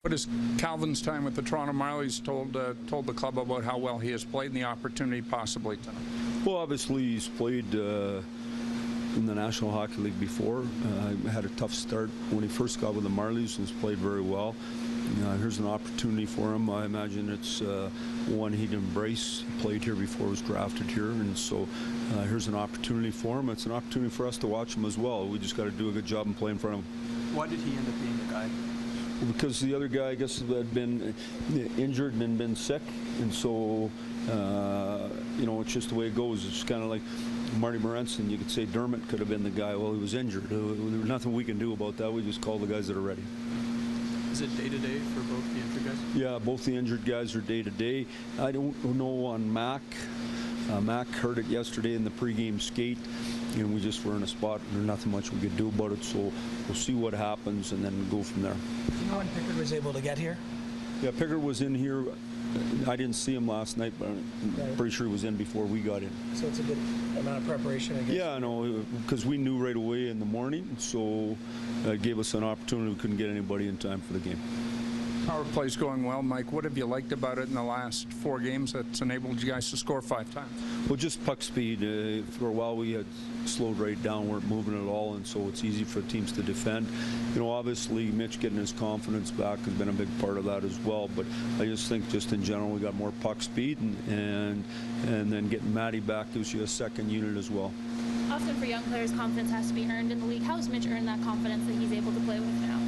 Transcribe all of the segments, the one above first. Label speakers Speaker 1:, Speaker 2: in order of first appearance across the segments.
Speaker 1: What has Calvin's time with the Toronto Marlies told the club about how well he has played and the opportunity possibly tonight?
Speaker 2: Well, obviously he's played in the National Hockey League before. Had a tough start when he first got with the Marlies and has played very well. Here's an opportunity for him. I imagine it's one he'd embrace. He played here before, was drafted here, and so here's an opportunity for him. It's an opportunity for us to watch him as well. We just got to do a good job and play in front of him.
Speaker 3: Why did he end up being the guy?
Speaker 2: Because the other guy, I guess, had been injured and been sick, and so you know, it's just the way it goes. It's kind of like Marty Morenson. You could say Dermott could have been the guy. Well, he was injured. There was nothing we can do about that. We just call the guys that are ready.
Speaker 3: Is it day-to-day for both the injured guys?
Speaker 2: Yeah, both the injured guys are day-to-day. I don't know on Mac. Mac heard it yesterday in the pregame skate, and we just were in a spot. There's nothing much we could do about it, so we'll see what happens and then go from there.
Speaker 4: You know when Pickard was able to get here?
Speaker 2: Yeah, Pickard was in here. I didn't see him last night, but I'm pretty sure he was in before we got in.
Speaker 4: So it's a good amount of preparation, I guess?
Speaker 2: Yeah, no, because we knew right away in the morning, so it gave us an opportunity. We couldn't get anybody in time for the game.
Speaker 1: Power play's going well, Mike. What have you liked about it in the last 4 games that's enabled you guys to score 5 times?
Speaker 2: Well, just puck speed. For a while we had slowed right down, weren't moving at all, and so it's easy for teams to defend. You know, obviously Mitch getting his confidence back has been a big part of that as well, but I just think just in general we got more puck speed, and then getting Matty back gives you a second unit as well.
Speaker 5: Often for young players, confidence has to be earned in the league. How has Mitch earned that confidence that he's able to play with now?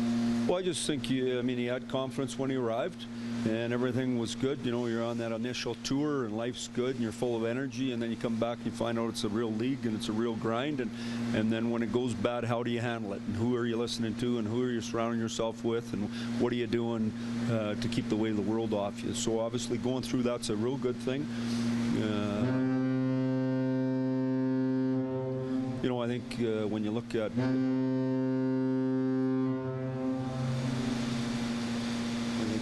Speaker 2: Well, I just think, I mean, he had confidence when he arrived, and everything was good. You know, you're on that initial tour, and life's good, and you're full of energy, and then you come back and you find out it's a real league, and it's a real grind, and then when it goes bad, how do you handle it? And who are you listening to, and who are you surrounding yourself with, and what are you doing to keep the weight of the world off you? So obviously going through that's a real good thing. You know, I think when you look at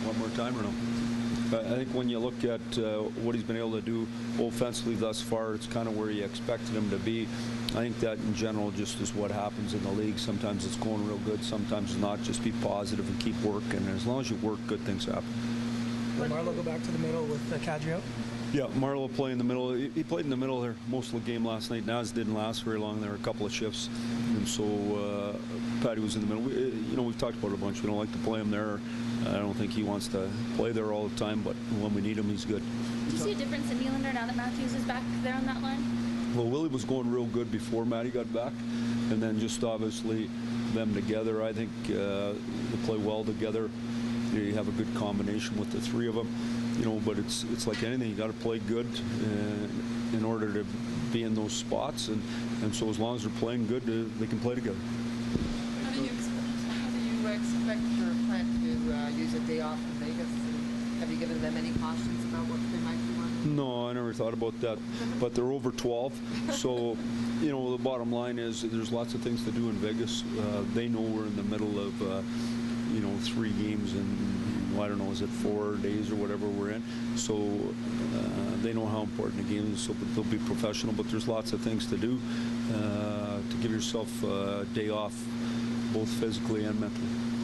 Speaker 2: one more time or no? I think when you look at what he's been able to do offensively thus far, it's kind of where you expected him to be. I think that in general just is what happens in the league. Sometimes it's going real good, sometimes it's not. Just be positive and keep working. And as long as you work, good things happen.
Speaker 4: Will Marlo go back to the middle with Cadrio?
Speaker 2: Yeah, Marlo play in the middle. He played in the middle there most of the game last night. Naz didn't last very long. There were a couple of shifts, and so Patty was in the middle. You know, we've talked about it a bunch. We don't like to play him there. I don't think he wants to play there all the time, but when we need him, he's good.
Speaker 5: Do you see a difference in Nylander now that Matthews is back there on that line?
Speaker 2: Well, Willie was going real good before Matty got back, and then just obviously them together. I think they play well together. You have a good combination with the three of them. You know, but it's like anything. You got to play good in order to be in those spots, and so as long as they're playing good, they can play together.
Speaker 6: How do you expect your plant to use a day off in Vegas? And have you given them any cautions about what they might be wanting?
Speaker 2: No, I never thought about that. But they're over 12, so you know the bottom line is there's lots of things to do in Vegas. They know we're in the middle of you know 3 games and. I don't know, is it 4 days or whatever we're in? So they know how important the game is, so they'll be professional, but there's lots of things to do to give yourself a day off, both physically and mentally.